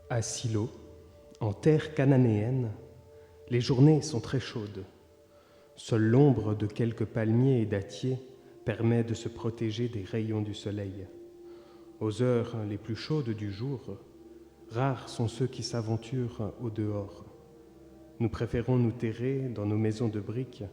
À Silo, en terre cananéenne, les journées sont très chaudes. Seule l'ombre de quelques palmiers et dattiers permet de se protéger des rayons du soleil. Aux heures les plus chaudes du jour, rares sont ceux qui s'aventurent au dehors. Nous préférons nous terrer dans nos maisons de briques,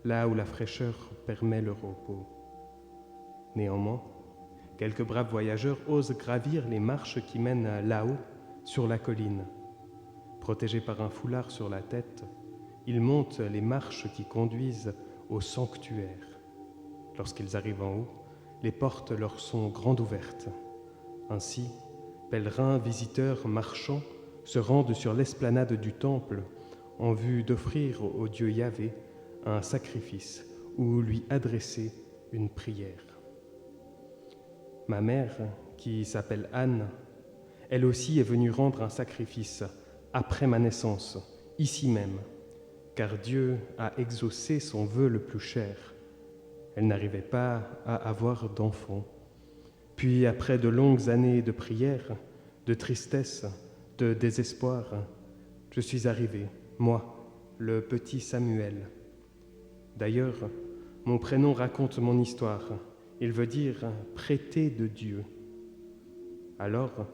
là où la fraîcheur permet le repos. Néanmoins, quelques braves voyageurs osent gravir les marches qui mènent là-haut, sur la colline. Protégés par un foulard sur la tête, ils montent les marches qui conduisent au sanctuaire. Lorsqu'ils arrivent en haut, les portes leur sont grandes ouvertes. Ainsi, pèlerins, visiteurs, marchands se rendent sur l'esplanade du temple en vue d'offrir au dieu Yahvé un sacrifice ou lui adresser une prière. Ma mère, qui s'appelle Anne, elle aussi est venue rendre un sacrifice après ma naissance, ici même, car Dieu a exaucé son vœu le plus cher. Elle n'arrivait pas à avoir d'enfant. Puis, après de longues années de prière, de tristesse, de désespoir, je suis arrivé, moi, le petit Samuel. D'ailleurs, mon prénom raconte mon histoire. Il veut dire « prêté de Dieu ». Alors,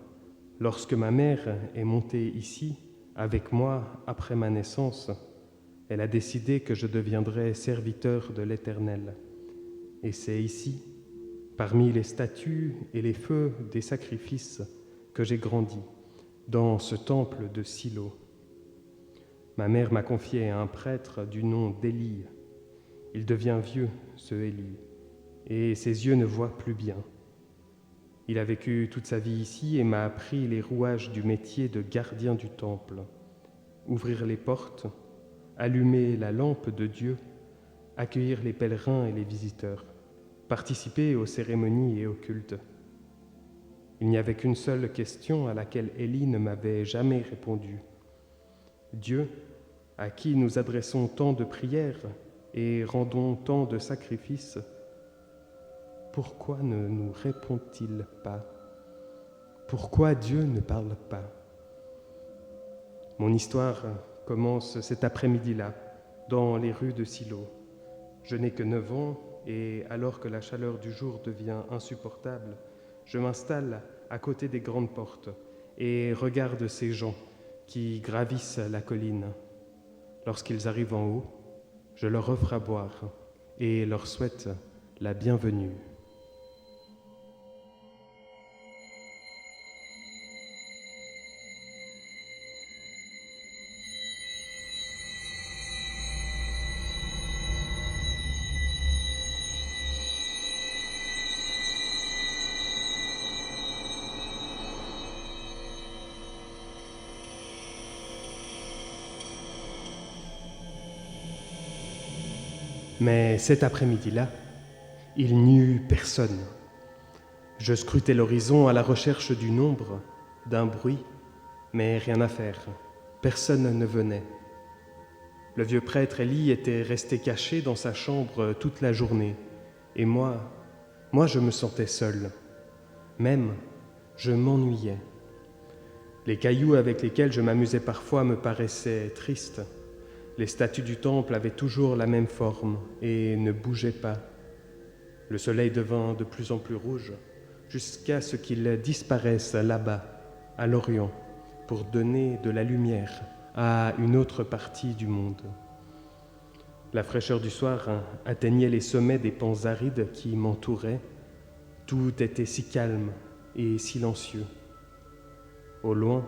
lorsque ma mère est montée ici, avec moi, après ma naissance, elle a décidé que je deviendrais serviteur de l'Éternel. Et c'est ici, parmi les statues et les feux des sacrifices, que j'ai grandi, dans ce temple de Silo. Ma mère m'a confié à un prêtre du nom d'Élie. Il devient vieux, ce Élie, et ses yeux ne voient plus bien. Il a vécu toute sa vie ici et m'a appris les rouages du métier de gardien du temple. Ouvrir les portes, allumer la lampe de Dieu, accueillir les pèlerins et les visiteurs, participer aux cérémonies et aux cultes. Il n'y avait qu'une seule question à laquelle Élie ne m'avait jamais répondu. Dieu, à qui nous adressons tant de prières et rendons tant de sacrifices, pourquoi ne nous répond-il pas? Pourquoi Dieu ne parle pas? Mon histoire commence cet après-midi-là, dans les rues de Silo. Je n'ai que 9 ans et alors que la chaleur du jour devient insupportable, je m'installe à côté des grandes portes et regarde ces gens qui gravissent la colline. Lorsqu'ils arrivent en haut, je leur offre à boire et leur souhaite la bienvenue. Mais cet après-midi-là, il n'y eut personne. Je scrutais l'horizon à la recherche d'une ombre, d'un bruit, mais rien à faire. Personne ne venait. Le vieux prêtre Élie était resté caché dans sa chambre toute la journée. Et moi, je me sentais seul. Même, je m'ennuyais. Les cailloux avec lesquels je m'amusais parfois me paraissaient tristes. Les statues du temple avaient toujours la même forme et ne bougeaient pas. Le soleil devint de plus en plus rouge jusqu'à ce qu'il disparaisse là-bas, à l'Orient, pour donner de la lumière à une autre partie du monde. La fraîcheur du soir atteignait les sommets des pans arides qui m'entouraient. Tout était si calme et silencieux. Au loin,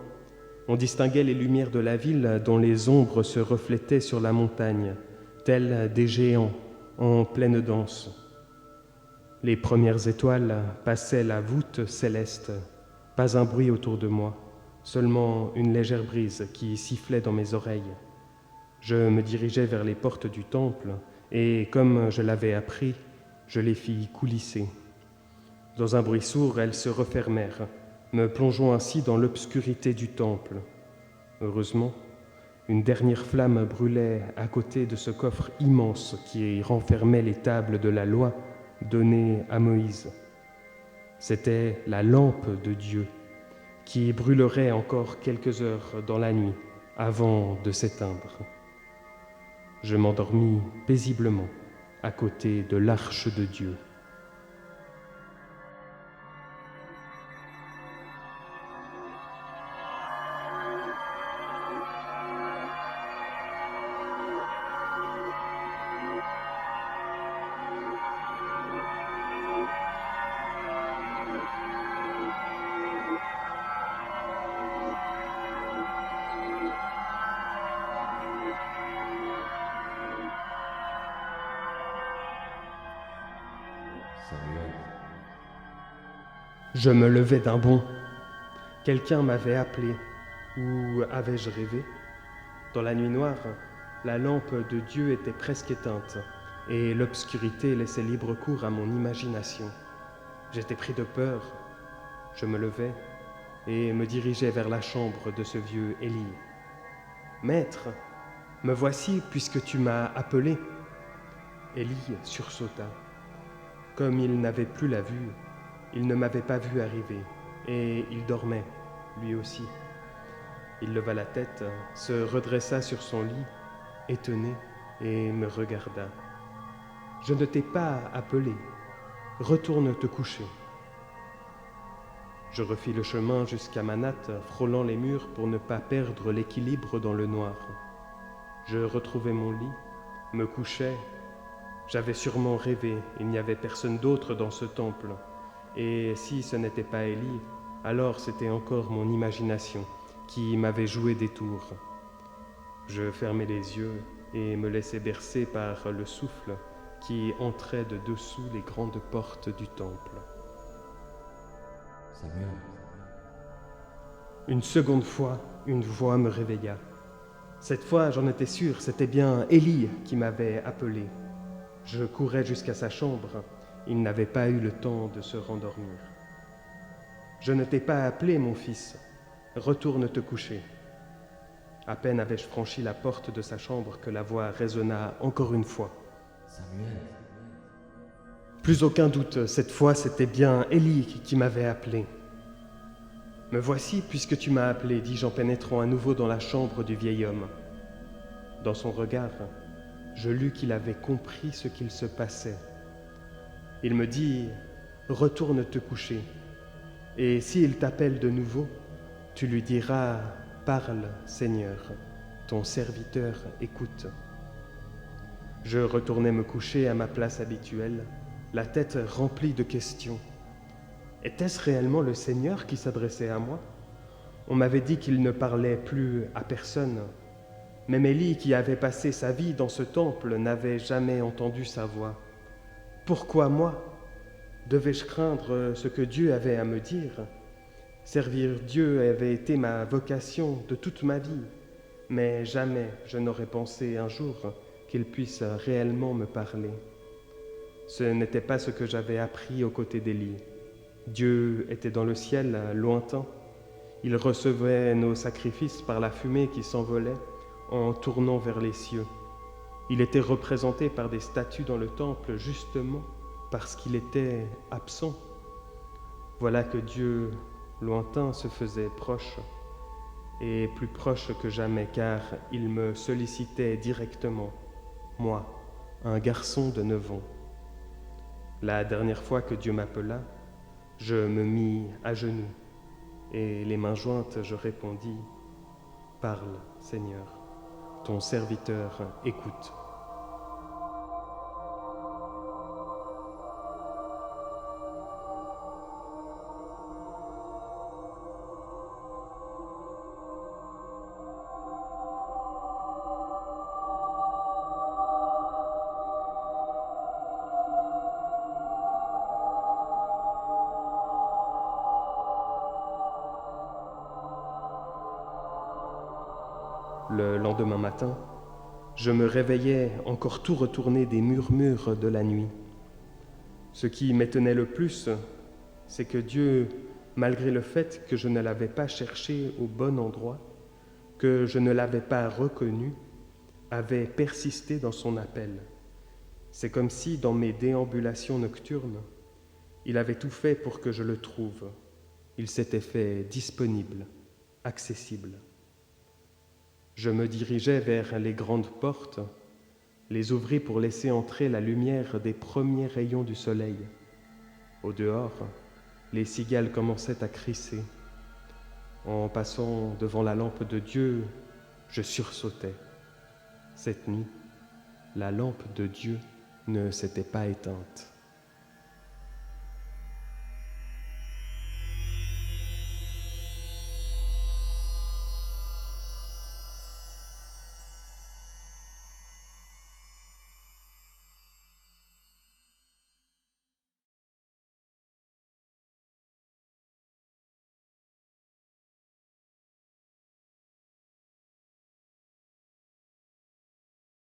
on distinguait les lumières de la ville dont les ombres se reflétaient sur la montagne, tels des géants en pleine danse. Les premières étoiles passaient la voûte céleste, pas un bruit autour de moi, seulement une légère brise qui sifflait dans mes oreilles. Je me dirigeais vers les portes du temple et, comme je l'avais appris, je les fis coulisser. Dans un bruit sourd, elles se refermèrent, me plongeant ainsi dans l'obscurité du temple. Heureusement, une dernière flamme brûlait à côté de ce coffre immense qui renfermait les tables de la loi données à Moïse. C'était la lampe de Dieu qui brûlerait encore quelques heures dans la nuit avant de s'éteindre. Je m'endormis paisiblement à côté de l'arche de Dieu. Je me levai d'un bond. Quelqu'un m'avait appelé, ou avais-je rêvé? Dans la nuit noire, la lampe de Dieu était presque éteinte, et l'obscurité laissait libre cours à mon imagination. J'étais pris de peur. Je me levai et me dirigeai vers la chambre de ce vieux Élie. « Maître, me voici puisque tu m'as appelé. » Élie sursauta. Comme il n'avait plus la vue, il ne m'avait pas vu arriver, et il dormait, lui aussi. Il leva la tête, se redressa sur son lit, étonné, et me regarda. « Je ne t'ai pas appelé. Retourne te coucher. » Je refis le chemin jusqu'à ma natte, frôlant les murs pour ne pas perdre l'équilibre dans le noir. Je retrouvai mon lit, me couchai. J'avais sûrement rêvé, il n'y avait personne d'autre dans ce temple. Et si ce n'était pas Élie, alors c'était encore mon imagination qui m'avait joué des tours. Je fermai les yeux et me laissai bercer par le souffle qui entrait de dessous les grandes portes du temple. Samuel. Une seconde fois, une voix me réveilla. Cette fois, j'en étais sûr, c'était bien Élie qui m'avait appelé. Je courais jusqu'à sa chambre. Il n'avait pas eu le temps de se rendormir. « Je ne t'ai pas appelé, mon fils. Retourne te coucher. » À peine avais-je franchi la porte de sa chambre que la voix résonna encore une fois. « Samuel. » Plus aucun doute, cette fois c'était bien Élie qui m'avait appelé. « Me voici puisque tu m'as appelé, dis-je en pénétrant à nouveau dans la chambre du vieil homme. Dans son regard, je lus qu'il avait compris ce qu'il se passait. Il me dit « Retourne te coucher, et s'il t'appelle de nouveau, tu lui diras « Parle, Seigneur, ton serviteur écoute. » Je retournai me coucher à ma place habituelle, la tête remplie de questions. Était-ce réellement le Seigneur qui s'adressait à moi? On m'avait dit qu'il ne parlait plus à personne. Même Élie, qui avait passé sa vie dans ce temple, n'avait jamais entendu sa voix. Pourquoi moi? Devais-je craindre ce que Dieu avait à me dire? Servir Dieu avait été ma vocation de toute ma vie, mais jamais je n'aurais pensé un jour qu'il puisse réellement me parler. Ce n'était pas ce que j'avais appris aux côtés d'Élie. Dieu était dans le ciel, lointain. Il recevait nos sacrifices par la fumée qui s'envolait en tournant vers les cieux. Il était représenté par des statues dans le temple, justement parce qu'il était absent. Voilà que Dieu, lointain, se faisait proche, et plus proche que jamais, car il me sollicitait directement, moi, un garçon de 9 ans. La dernière fois que Dieu m'appela, je me mis à genoux, et les mains jointes, je répondis, « Parle, Seigneur, ton serviteur écoute. » Le lendemain matin, je me réveillais encore tout retourné des murmures de la nuit. Ce qui m'étonnait le plus, c'est que Dieu, malgré le fait que je ne l'avais pas cherché au bon endroit, que je ne l'avais pas reconnu, avait persisté dans son appel. C'est comme si, dans mes déambulations nocturnes, il avait tout fait pour que je le trouve. Il s'était fait disponible, accessible. Je me dirigeais vers les grandes portes, les ouvris pour laisser entrer la lumière des premiers rayons du soleil. Au dehors, les cigales commençaient à crisser. En passant devant la lampe de Dieu, je sursautais. Cette nuit, la lampe de Dieu ne s'était pas éteinte.